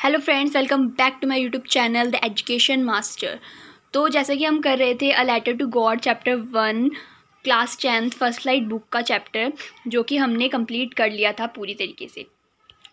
Hello friends, welcome back to my YouTube channel the education master. तो जैसे कि हम कर रहे थे a letter to God chapter 1 class 10th first light book का चैप्टर, जो कि हमने कंप्लीट कर लिया था पूरी तरीके से।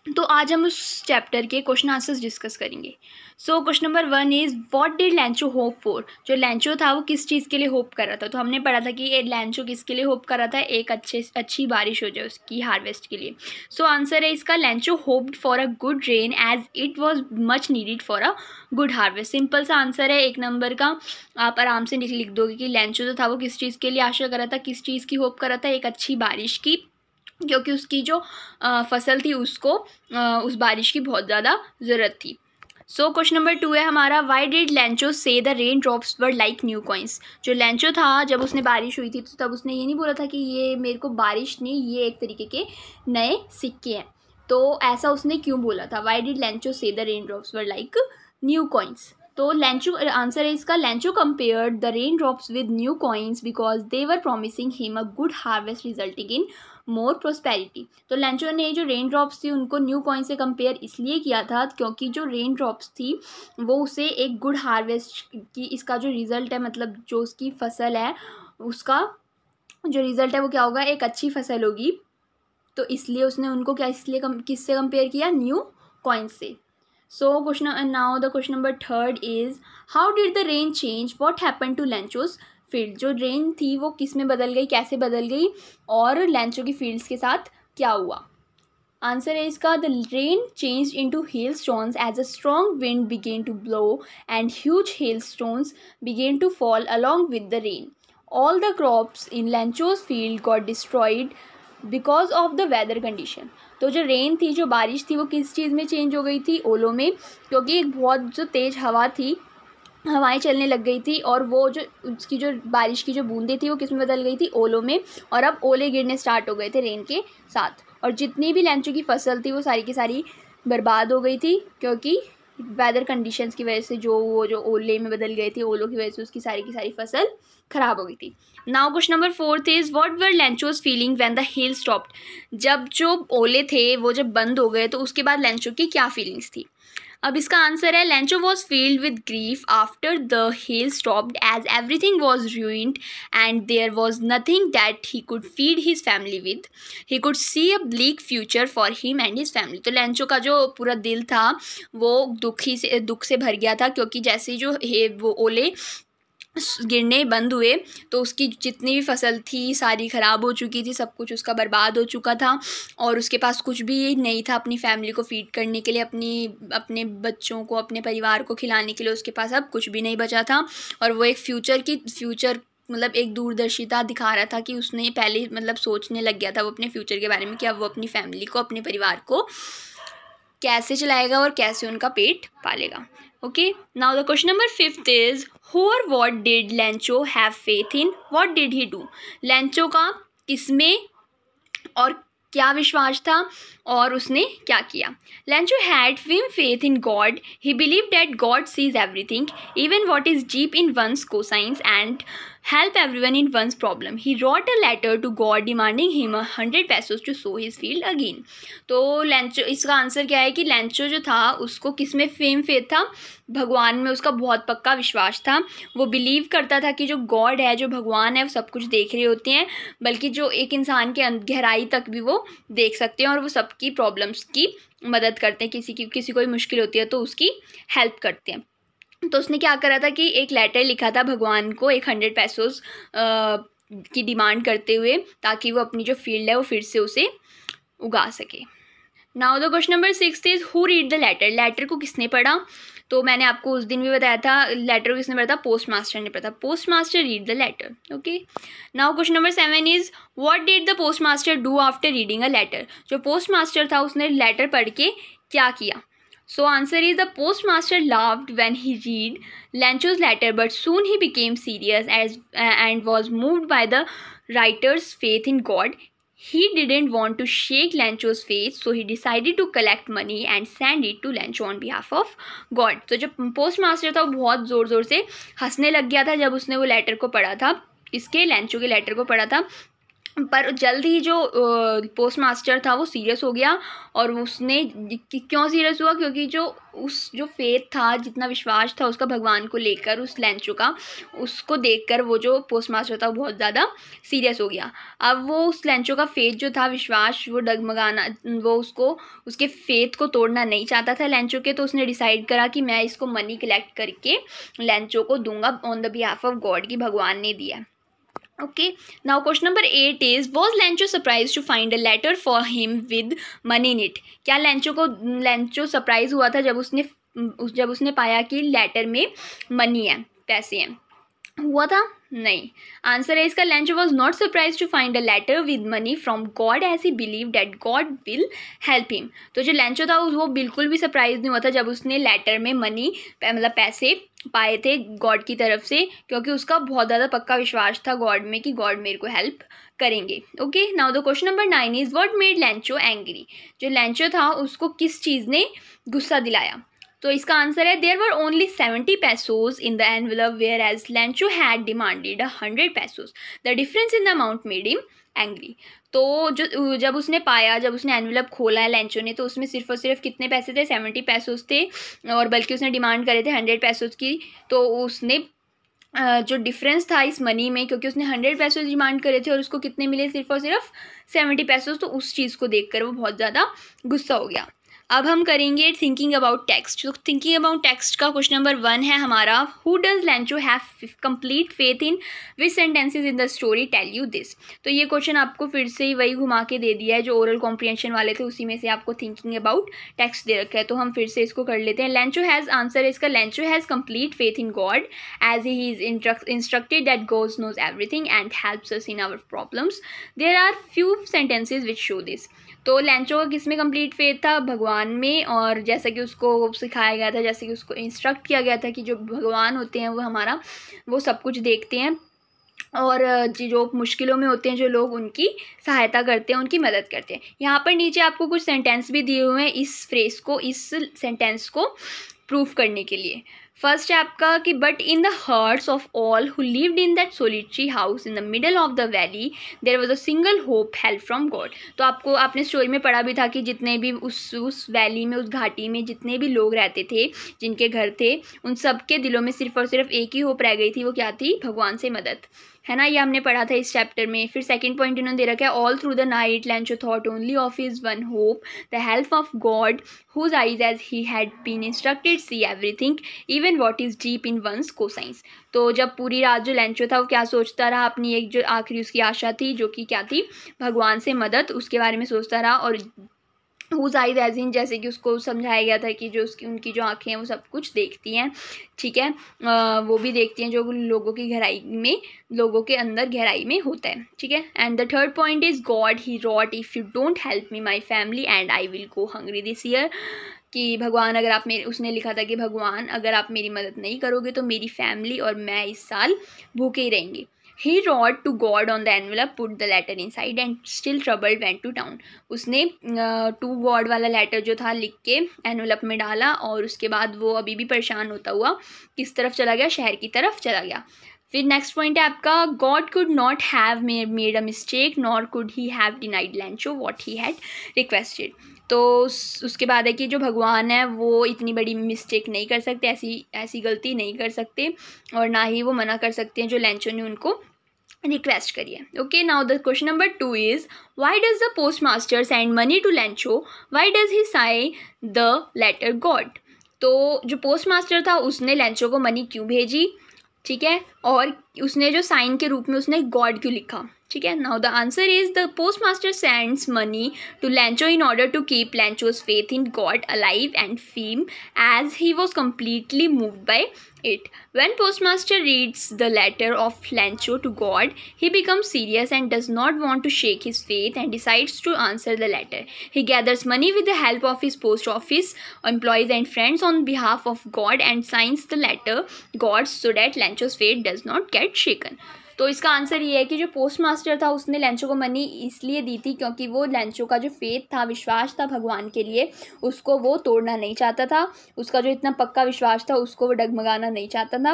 तो आज हम उस चैप्टर के क्वेश्चन आंसर्स डिस्कस करेंगे। So question number 1 is what did लैंचो hope for. जो लैंचो था वो किस चीज़ के लिए होप कर रहा था। तो हमने पढ़ा था कि लैंचो किसके लिए होप कर रहा था, एक अच्छी बारिश हो जाए उसकी हार्वेस्ट के लिए। सो आंसर है इसका Lencho hoped for a good rain as it was much needed for a good harvest. Simple सा आंसर है एक नंबर का, आप आराम से लिख दोगे कि लैंचो जो था वो किस चीज़ के लिए आशा कर रहा था, किस चीज़ की होप कर रहा था, एक अच्छी बारिश की, क्योंकि उसकी जो फसल थी उसको उस बारिश की बहुत ज़्यादा ज़रूरत थी। सो क्वेश्चन नंबर 2 है हमारा, वाई डिड लैंचो से the rain drops were like new coins. जो लैंचो था जब उसने बारिश हुई थी तो तब उसने ये नहीं बोला था कि ये मेरे को बारिश नहीं, ये एक तरीके के नए सिक्के हैं। तो ऐसा उसने क्यों बोला था, वाई डिड लैंचो से the rain drops were like new coins. तो लैंचो आंसर है इसका, लैंचो compared the rain drops with new coins because they were promising him a good harvest resulting in more prosperity. तो लैंचो ने जो रेन ड्रॉप्स थी उनको new coin से compare इसलिए किया था क्योंकि जो रेन ड्रॉप्स थी वो उसे एक गुड हार्वेस्ट की, इसका जो रिज़ल्ट है, मतलब जो उसकी फसल है उसका जो रिज़ल्ट है वो क्या होगा, एक अच्छी फसल होगी। तो इसलिए उसने उनको किससे कंपेयर किया, न्यू कॉइन से। So question now the question number 3 is, how did the rain change, what happened to Lencho's field. जो रेन थी वो किस में बदल गई, कैसे बदल गई, और लैंचो की फील्ड्स के साथ क्या हुआ। आंसर है इसका, the rain change into hail stones as a strong wind began to blow and huge hail stones began to fall along with the rain. All the crops in Lencho's field got destroyed because of the weather condition. तो जो rain थी, जो बारिश थी, वो किस चीज़ में change हो गई थी, ओलों में, क्योंकि एक बहुत जो तेज़ हवा थी, हवाएं चलने लग गई थी, और वो जो उसकी जो बारिश की जो बूंदें थी वो किस में बदल गई थी, ओलों में। और अब ओले गिरने स्टार्ट हो गए थे रेन के साथ, और जितनी भी लैंचो की फसल थी वो सारी की सारी बर्बाद हो गई थी, क्योंकि वेदर कंडीशंस की वजह से जो ओले में बदल गए थे, ओलों की वजह से उसकी सारी की सारी फसल खराब हो गई थी। Now question number 4 is, what were Lencho's feeling when the hail stopped. जब जो ओले थे वो जब बंद हो गए तो उसके बाद लैंचो की क्या फीलिंग्स थी। अब इसका आंसर है, Lencho was filled with grief after the hail stopped as everything was ruined and there was nothing that he could feed his family with. He could see a bleak future for him and his family. तो Lencho का जो पूरा दिल था वो दुख से भर गया था, क्योंकि जैसे ही वो ओले गिरने बंद हुए तो उसकी जितनी भी फसल थी सारी ख़राब हो चुकी थी, सब कुछ उसका बर्बाद हो चुका था, और उसके पास कुछ भी नहीं था अपनी फैमिली को फीड करने के लिए, अपने बच्चों को, अपने परिवार को खिलाने के लिए उसके पास अब कुछ भी नहीं बचा था। और वो एक फ्यूचर मतलब एक दूरदर्शिता दिखा रहा था कि उसने पहले मतलब सोचने लग गया था वो अपने फ्यूचर के बारे में कि अब वो अपनी फैमिली को, अपने परिवार को कैसे चलाएगा और कैसे उनका पेट पालेगा। Okay, now the question number 5 is, who or what did Lencho have faith in, what did he do. Lencho का किसमें और क्या विश्वास था और उसने क्या किया। लैंचो had firm faith in God. He believed that God sees everything, even what is deep in one's conscience, and help everyone in one's problem. He wrote a letter to God demanding him 100 pesos to sow his field again. तो लैंचो, इसका answer क्या है कि लैंचो जो था उसको किस में फेम फेथ था, भगवान में उसका बहुत पक्का विश्वास था। वो बिलीव करता था कि जो गॉड है, जो भगवान है, वो सब कुछ देख रहे होते हैं, बल्कि जो एक इंसान के गहराई तक भी वो देख सकते हैं, और वो सबकी प्रॉब्लम्स की मदद करते हैं। किसी कोई मुश्किल होती है तो उसकी हेल्प करते हैं। तो उसने क्या करा था कि एक लेटर लिखा था भगवान को, 100 पैसोस की डिमांड करते हुए, ताकि वो अपनी जो फील्ड है वो फिर से उसे उगा सके। Now the question number 6 is, who read the letter. Letter को किसने पढ़ा। तो मैंने आपको उस दिन भी बताया था, लेटर को किसने पढ़ा था, पोस्ट मास्टर ने पढ़ा। Postmaster read the letter. Okay, now question number 7 is, what did the post master do after reading a letter. जो पोस्ट मास्टर था उसने लेटर पढ़ के क्या किया। So answer is, the postmaster laughed when he read Lancho's letter, but soon he became serious and was moved by the writer's faith in God. He didn't want to shake Lancho's faith, so he decided to collect money and send it to Lancho on behalf of God. तो जो postmaster था वो बहुत ज़ोर ज़ोर से हंसने लग गया था जब उसने वो लेटर को पढ़ा था, इसके लैंचो के लेटर को पढ़ा था, पर जल्द ही जो पोस्ट मास्टर था वो सीरियस हो गया, और उसने क्यों सीरियस हुआ, क्योंकि जो फेथ था, जितना विश्वास था उसका भगवान को लेकर उस लेंचो का, उसको देखकर वो जो पोस्ट मास्टर था वो बहुत ज़्यादा सीरियस हो गया। अब वो उस लेंचो का फेथ जो था, विश्वास, वो डगमगाना, वो उसके फेथ को तोड़ना नहीं चाहता था लेंचो के। तो उसने डिसाइड करा कि मैं इसको मनी कलेक्ट करके लेंचो को दूंगा on the behalf of God, की भगवान ने दिया। Okay, now question number 8 is, was Lencho surprised to find a letter for him with money in it? क्या लेंचो सरप्राइज हुआ था जब उसने पाया कि लेटर में मनी है, पैसे हैं? हुआ था? नहीं। आंसर है इसका, Lencho was not surprise to find a letter with money from God as he believe that God will help him. तो जो लेंचो था वो बिल्कुल भी सरप्राइज नहीं हुआ था जब उसने लेटर में मनी, मतलब पैसे पाए थे गॉड की तरफ से, क्योंकि उसका बहुत ज़्यादा पक्का विश्वास था गॉड में कि गॉड मेरे को हेल्प करेंगे। Okay, now the question number 9 is, what made Lencho angry? जो लेंचो था उसको किस चीज़ ने गुस्सा दिलाया? तो इसका आंसर है, there were only 70 pesos in the envelope whereas Lencho had demanded 100 pesos। The difference in the amount made him angry. तो जब उसने एनवेलप खोला है लेंचो ने, तो उसमें सिर्फ और सिर्फ कितने पैसे थे? 70 pesos थे, और बल्कि उसने डिमांड करे थे 100 pesos की। तो उसने जो डिफरेंस था इस मनी में, क्योंकि उसने 100 pesos डिमांड करे थे और उसको कितने मिले? सिर्फ और सिर्फ 70 pesos। तो उस चीज़ को देखकर वो बहुत ज़्यादा गुस्सा हो गया। अब हम करेंगे थिंकिंग अबाउट टेक्स्ट। तो थिंकिंग अबाउट टेक्स्ट का क्वेश्चन नंबर 1 है हमारा, who does Lencho have complete faith in, which sentences in the story tell you this? तो ये क्वेश्चन आपको फिर से ही वही घुमा के दे दिया है जो ओरल कॉम्प्रिहेंशन वाले थे, उसी में से आपको थिंकिंग अबाउट टेक्स्ट दे रखा है। तो हम फिर से इसको कर लेते हैं। लेंचो हैज़, आंसर है इसका, Lencho has complete faith in God as he is instructed that God knows everything and helps us in our problems. There are few sentences which show this. तो लेंचो का किस में complete faith था? भगवान में, और जैसा कि उसको सिखाया गया था, जैसे कि उसको इंस्ट्रक्ट किया गया था कि जो भगवान होते हैं वो सब कुछ देखते हैं, और जो मुश्किलों में होते हैं जो लोग, उनकी सहायता करते हैं, उनकी मदद करते हैं। यहाँ पर नीचे आपको कुछ सेंटेंस भी दिए हुए हैं इस फ्रेज को, इस सेंटेंस को प्रूफ करने के लिए। फर्स्ट है आपका कि, but in the hearts of all who lived in that solitary house in the middle of the valley there was a single hope, help from God. तो आपने स्टोरी में पढ़ा भी था कि जितने भी उस वैली में, उस घाटी में जितने भी लोग रहते थे, जिनके घर थे, उन सब के दिलों में सिर्फ और सिर्फ एक ही होप रह गई थी। वो क्या थी? भगवान से मदद, है ना। ये हमने पढ़ा था इस चैप्टर में। फिर सेकंड पॉइंट इन्होंने दे रखा है, all through the night Lencho thought only of his one hope, the help of God whose eyes as he had been instructed see everything even what is deep in one's conscience. तो जब पूरी रात जो Lencho था वो क्या सोचता रहा? अपनी एक जो आखिरी उसकी आशा थी, जो कि क्या थी? भगवान से मदद, उसके बारे में सोचता रहा। और हुज आइज एज इन, जैसे कि उसको समझाया गया था कि जो उनकी जो आँखें हैं वो सब कुछ देखती हैं, ठीक है, वो भी देखती हैं जो लोगों के अंदर गहराई में होता है, ठीक है। And the third point is, God he wrote if you don't help me my family and I will go hungry this year. कि भगवान अगर आप उसने लिखा था कि भगवान अगर आप मेरी मदद नहीं करोगे तो मेरी फैमिली और मैं इस साल भूखे ही रहेंगे। He wrote to God on the envelope, put the letter inside and still troubled went to town। उसने टू गॉड वाला लेटर जो था लिख के एनवेलप में डाला, और उसके बाद वो अभी भी परेशान होता हुआ किस तरफ चला गया? शहर की तरफ चला गया। फिर नेक्स्ट पॉइंट है आपका, God could not have made a mistake nor could he have denied Lencho what he had requested. तो उसके बाद है कि जो भगवान है वो इतनी बड़ी मिस्टेक नहीं कर सकते, ऐसी गलती नहीं कर सकते, और ना ही वो मना कर सकते हैं जो लेंचो ने उनको रिक्वेस्ट करिए। Okay, now the question number 2 is, why does the post master send money to Lencho, why does he sign the letter God? तो जो पोस्ट मास्टर था उसने लेंचो को मनी क्यों भेजी, ठीक है, और उसने जो साइन के रूप में उसने गॉड क्यों लिखा, ठीक है। Now the answer is, the post master sends money to Lencho in order to keep Lencho's faith in God alive and फीम as he was completely moved by it. When postmaster reads the letter of Lencho to God, he becomes serious and does not want to shake his faith and decides to answer the letter. He gathers money with the help of his post office employees and friends on behalf of God and signs the letter God so that Lencho's faith does not get shaken. तो इसका answer ये है कि जो postmaster था उसने Lencho को money इसलिए दी थी क्योंकि वो लेंचो का जो फेथ था, विश्वास था भगवान के लिए, उसको वो तोड़ना नहीं चाहता था। उसका जो इतना पक्का विश्वास था उसको वो डगमगाना नहीं चाहता था,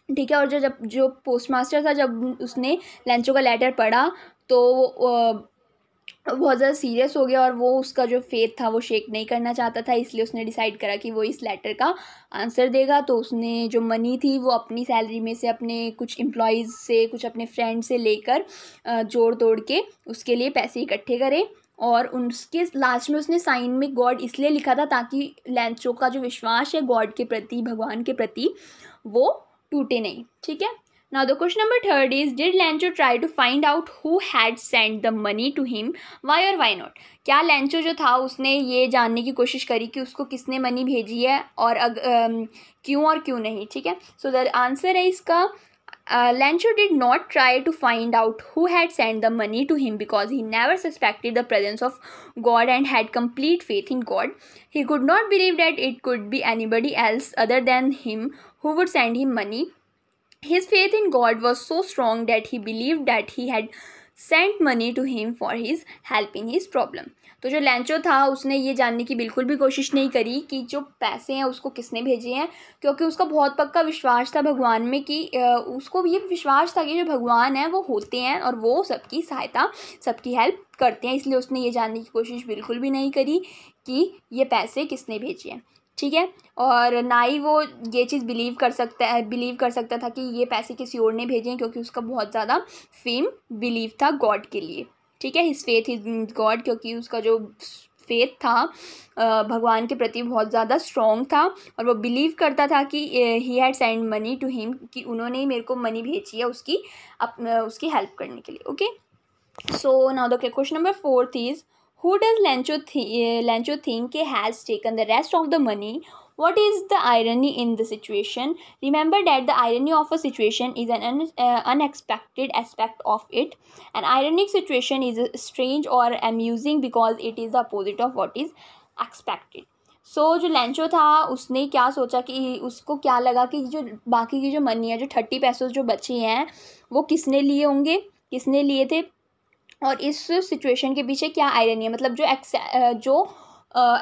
ठीक है। और जो पोस्ट मास्टर था, जब उसने लेंचो का लेटर पढ़ा तो बहुत ज़्यादा सीरियस हो गया और वो उसका जो फेथ था वो शेक नहीं करना चाहता था, इसलिए उसने डिसाइड करा कि वो इस लेटर का आंसर देगा। तो उसने जो मनी थी वो अपनी सैलरी में से, अपने कुछ एम्प्लॉयज़ से, कुछ अपने फ्रेंड से लेकर जोड़ तोड़ के उसके लिए पैसे इकट्ठे करे। और उसके लास्ट में उसने साइन में गॉड इसलिए लिखा था ताकि लैंचो का जो विश्वास है गॉड के प्रति, भगवान के प्रति, वो टूटे नहीं। ठीक है। Now the question number 3 is, did Lancho try to find out who had sent the money to him? Why or why not? क्या लैंचो जो था उसने ये जानने की कोशिश करी कि उसको किसने मनी भेजी है और क्यों और क्यों नहीं। ठीक है। सो द आंसर है इसका, Lancho did not try to find out who had sent the money to him because he never suspected the presence of God and had complete faith in God. He could not believe that it could be anybody else other than him who would send him money. His faith in God was so strong that he believed that he had sent money to him for his help in his problem. तो जो लैंचो था उसने ये जानने की बिल्कुल भी कोशिश नहीं करी कि जो पैसे हैं उसको किसने भेजे हैं, क्योंकि उसका बहुत पक्का विश्वास था भगवान में कि उसको ये विश्वास था कि जो भगवान है वो होते हैं और वो सबकी सहायता, सबकी हेल्प करते हैं। इसलिए उसने ये जानने की कोशिश बिल्कुल भी नहीं करी कि ये पैसे किसने भेजे हैं। ठीक है। और ना ही वो ये चीज़ बिलीव कर सकता था कि ये पैसे किसी और ने भेजे हैं, क्योंकि उसका बहुत ज़्यादा फेम बिलीव था गॉड के लिए। ठीक है। हिज फेथ इन गॉड, क्योंकि उसका जो फेथ था भगवान के प्रति बहुत ज़्यादा स्ट्रॉन्ग था और वो बिलीव करता था कि he had send money to him, कि उन्होंने ही मेरे को मनी भेजी है उसकी हेल्प करने के लिए। Okay. So now the question number 4 is, who does Lancho think has taken the rest of the money? What is the irony in the situation? Remember that the irony of a situation is an unexpected aspect of it. An ironic situation is strange or amusing because it is the opposite of what is expected. सो जो लैंचो था उसने क्या सोचा कि उसको क्या लगा कि जो बाकी की जो मनी है, जो 30 पैसे जो बचे हैं, वो किसने लिए होंगे, किसने लिए थे, और इस सिचुएशन के पीछे क्या आयरनी है। मतलब जो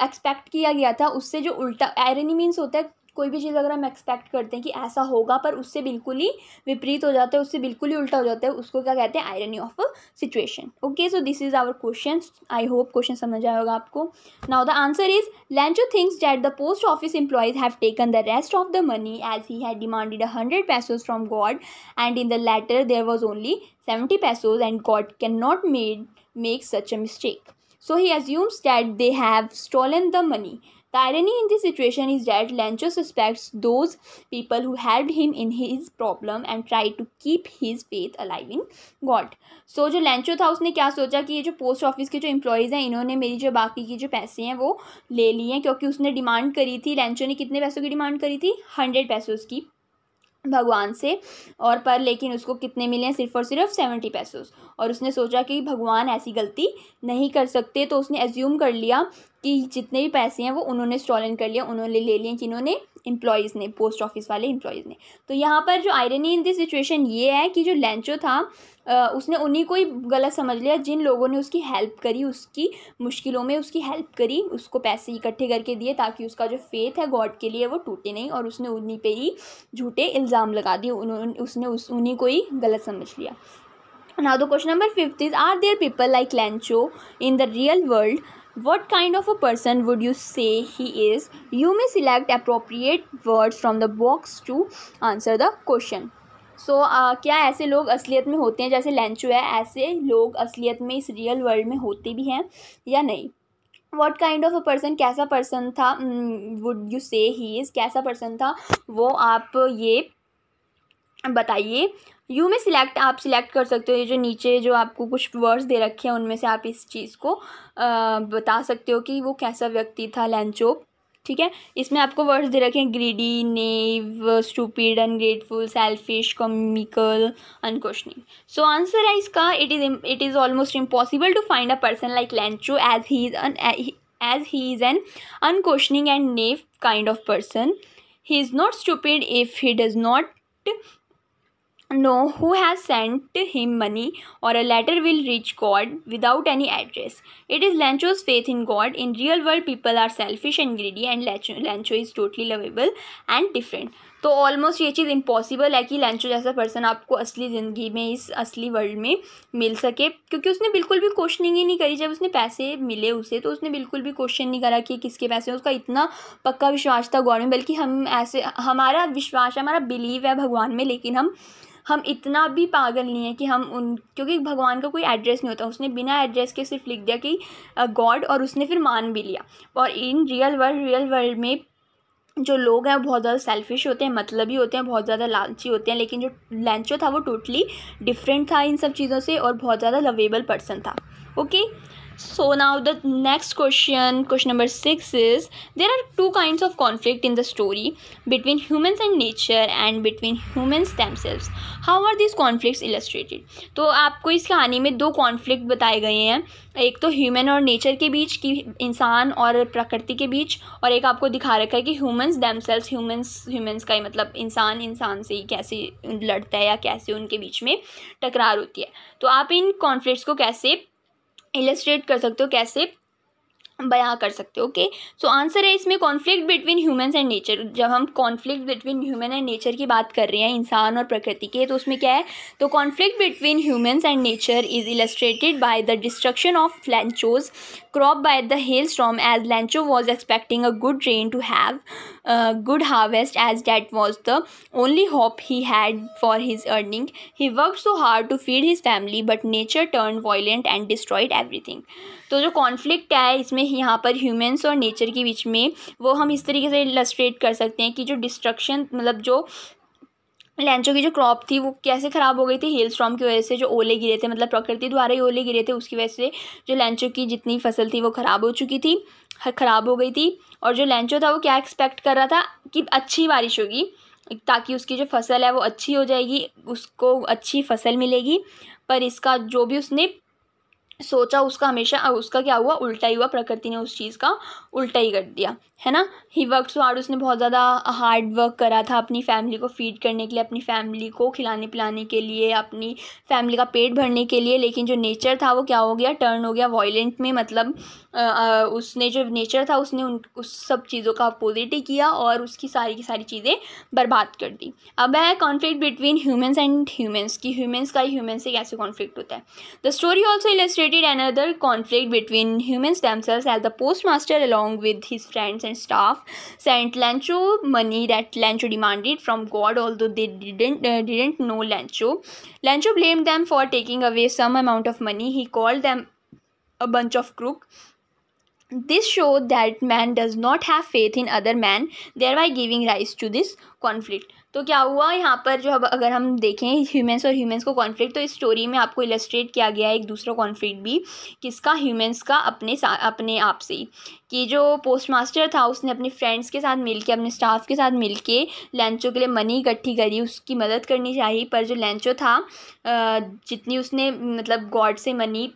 एक्सपेक्ट किया गया था उससे जो उल्टा, आयरनी मीन्स होता है कोई भी चीज़ अगर हम एक्सपेक्ट करते हैं कि ऐसा होगा पर उससे बिल्कुल ही विपरीत हो जाता है, उससे बिल्कुल ही उल्टा हो जाता है, उसको क्या कहते हैं, irony of a situation. Okay. So this is our question. I hope question समझ आया होगा आपको। Now the answer is, Lencho thinks that the post office employees have taken the rest of the money as he had demanded 100 pesos from God and in the letter there was only 70 pesos and God cannot make such a mistake. So he assumes that they have stolen the money. The irony in this situation is that Lancho suspects those people who helped him in his problem and tried to keep his faith alive in God. So जो लैंचो था उसने क्या सोचा कि ये जो post office के जो एम्प्लॉयज़ हैं इन्होंने मेरी जो बाकी की जो पैसे हैं वो ले लिए हैं, क्योंकि उसने डिमांड करी थी, लैंचो ने कितने पैसों की डिमांड करी थी, 100 pesos की भगवान से, और पर लेकिन उसको कितने मिले हैं, सिर्फ और सिर्फ 70 pesos। और उसने सोचा कि भगवान ऐसी गलती नहीं कर सकते, तो उसने एज्यूम कर लिया कि जितने भी पैसे हैं वो उन्होंने स्टॉलन कर लिया, उन्होंने ले लिए, जिन्होंने एम्प्लॉयज़ ने, पोस्ट ऑफिस वाले एम्प्लॉयज़ ने। तो यहाँ पर जो आयरनी इन दिस सिचुएशन ये है कि जो लैंचो था उसने उन्हीं को ही गलत समझ लिया जिन लोगों ने उसकी हेल्प करी, उसकी मुश्किलों में उसकी हेल्प करी, उसको पैसे इकट्ठे करके दिए ताकि उसका जो फेथ है गॉड के लिए वो टूटे नहीं, और उसने उन्हीं पे ही झूठे इल्ज़ाम लगा दिए, उसने उन्हीं को ही गलत समझ लिया। Now the question number 5 is, are there people like Lancho in the real world? What kind of a person would you say he is? You may select appropriate words from the box to answer the question. So क्या ऐसे लोग असलियत में होते हैं जैसे लैंचो है, ऐसे लोग असलियत में इस रियल वर्ल्ड में होते भी हैं या नहीं? What kind of a person, कैसा पर्सन था, would you say he is, कैसा पर्सन था वो, आप ये बताइए। यू में सिलेक्ट, आप सिलेक्ट कर सकते हो, ये जो नीचे जो आपको कुछ वर्ड्स दे रखे हैं उनमें से आप इस चीज़ को बता सकते हो कि वो कैसा व्यक्ति था लैंचो। ठीक है। इसमें आपको वर्ड्स दे रखे हैं, greedy, naive, stupid, ungrateful, selfish, comical, unquestioning. So answer है इसका, it is almost impossible to find a person like Lencho as he is an unquestioning and naive kind of person. He is not stupid if he does not know who has sent him money, or a letter will reach God without any address. It is Lancho's faith in God. In real world, people are selfish and greedy, and Lancho is totally lovable and different. तो almost ये चीज़ impossible है कि Lencho जैसा person आपको असली ज़िंदगी में, इस असली वर्ल्ड में मिल सके, क्योंकि उसने बिल्कुल भी क्वेश्चनिंग ही नहीं करी। जब उसने पैसे मिले उसे तो उसने बिल्कुल भी क्वेश्चन नहीं करा कि किसके पैसे हैं। उसका इतना पक्का विश्वास था गॉड में, बल्कि हम ऐसे, हमारा विश्वास है, हमारा बिलीव है भगवान में, लेकिन हम इतना भी पागल नहीं है कि क्योंकि भगवान का कोई एड्रेस नहीं होता। उसने बिना एड्रेस के सिर्फ लिख दिया कि गॉड, और उसने फिर मान भी लिया। और इन रियल वर्ल्ड में जो लोग हैं वो बहुत ज़्यादा सेल्फिश होते हैं, मतलबी होते हैं, बहुत ज़्यादा लालची होते हैं, लेकिन जो लेंचो था वो टोटली डिफरेंट था इन सब चीज़ों से और बहुत ज़्यादा लवेबल पर्सन था। Okay, so now the next question number 6 is, there are two kinds of conflict in the story, between humans and nature and between humans themselves. How are these conflicts illustrated? तो आपको इस कहानी में दो conflict बताए गए हैं, एक तो ह्यूमन और नेचर के बीच की, इंसान और प्रकृति के बीच, और एक आपको दिखा रखा है कि ह्यूमंस themselves, ह्यूमंस का ही मतलब इंसान से ही कैसे लड़ता है या कैसे उनके बीच में टकरार होती है। तो आप इन कॉन्फ्लिक्ट्स को कैसे इलस्ट्रेट कर सकते हो, कैसे बयां कर सकते हो। ओके, सो आंसर है इसमें conflict between humans and nature. जब हम conflict between human and nature की बात कर रहे हैं, इंसान और प्रकृति के, तो उसमें क्या है, तो conflict between humans and nature is illustrated by the destruction of Lencho's crop by the hailstorm, as Lencho was expecting a good rain to have good harvest, as that was the only hope he had for his earning. He worked so hard to feed his family, but nature turned violent and destroyed everything. तो जो conflict है इसमें यहाँ पर humans और nature के बीच में, वो हम इस तरीके से इलस्ट्रेट कर सकते हैं कि जो डिस्ट्रक्शन, मतलब जो लेंचो की जो क्रॉप थी वो कैसे ख़राब हो गई थी, हेल स्टॉर्म की वजह से। जो ओले गिरे थे, मतलब प्रकृति द्वारा ही ओले गिरे थे, उसकी वजह से जो लेंचो की जितनी फसल थी वो ख़राब हो चुकी थी, ख़राब हो गई थी। और जो लेंचो था वो क्या एक्सपेक्ट कर रहा था कि अच्छी बारिश होगी ताकि उसकी जो फसल है वो अच्छी हो जाएगी, उसको अच्छी फसल मिलेगी। पर इसका जो भी उसने सोचा उसका हमेशा उसका क्या हुआ, उल्टा ही हुआ। प्रकृति ने उस चीज़ का उल्टा ही कर दिया, है ना। ही वर्क सो हार्ड, उसने बहुत ज़्यादा हार्ड वर्क करा था अपनी फैमिली को फीड करने के लिए, अपनी फैमिली को खिलाने पिलाने के लिए, अपनी फैमिली का पेट भरने के लिए। लेकिन जो नेचर था वो क्या हो गया, टर्न हो गया वॉयलेंट में। मतलब उसने जो नेचर था उसने उस सब चीज़ों का अपोजिट ही किया और उसकी सारी की सारी चीज़ें बर्बाद कर दी। अब है conflict between humans and humans, की ह्यूमंस का ह्यूमन से कैसे कॉन्फ्लिक्ट होता है। The story also illustrated another conflict between humans themselves, as the postmaster along with his friends and staff sent Lencho money that Lencho demanded from God, although they didn't know Lencho. Lencho blamed them for taking away some amount of money. He called them a bunch of crooks. This showed that man does not have faith in other man, thereby giving rise to this conflict. तो क्या हुआ यहाँ पर, जो अगर हम देखें humans और ह्यूमंस को कॉन्फ्लिक्ट, तो इस स्टोरी में आपको इलस्ट्रेट किया गया है एक दूसरा कॉन्फ्लिक्ट भी, किसका, ह्यूमंस का अपने आप से ही। कि जो पोस्टमास्टर था उसने अपने फ्रेंड्स के साथ मिलके, अपने स्टाफ के साथ मिलके लेंचो के लिए मनी इकट्ठी करी, उसकी मदद करनी चाहिए। पर जो लेंचो था, जितनी उसने मतलब गॉड से मनी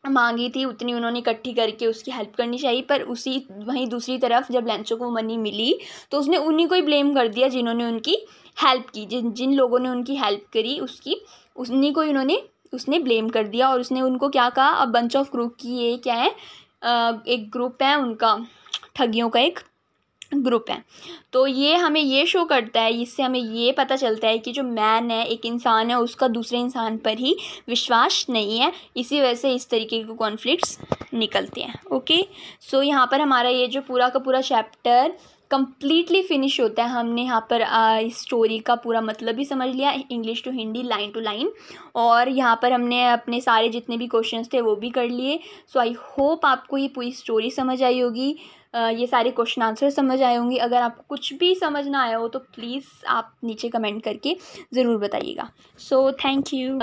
मांगी थी उतनी उन्होंने इकट्ठी करके उसकी हेल्प करनी चाहिए। पर वहीं दूसरी तरफ जब लेंचो को मनी मिली तो उसने उन्हीं को ही ब्लेम कर दिया जिन्होंने उनकी हेल्प की, जिन लोगों ने उनकी हेल्प करी उन्हीं को उसने ब्लेम कर दिया। और उसने उनको क्या कहा, अब बंच ऑफ ग्रुप की, ये क्या है, एक ग्रुप है उनका, ठगियों का एक ग्रुप है। तो ये हमें ये शो करता है, इससे हमें ये पता चलता है कि जो मैन है, एक इंसान है, उसका दूसरे इंसान पर ही विश्वास नहीं है। इसी वजह से इस तरीके के कॉन्फ्लिक्ट्स निकलते हैं। ओके, सो यहाँ पर हमारा ये जो पूरा का पूरा चैप्टर कम्प्लीटली फिनिश होता है। हमने यहाँ पर इस स्टोरी का पूरा मतलब भी समझ लिया, English to Hindi, line to line. और यहाँ पर हमने अपने सारे जितने भी क्वेश्चंस थे वो भी कर लिए। सो आई होप आपको ये पूरी स्टोरी समझ आई होगी, ये सारे क्वेश्चन आंसर समझ आए होंगे। अगर आपको कुछ भी समझ ना आया हो तो प्लीज़ आप नीचे कमेंट करके ज़रूर बताइएगा। So thank you.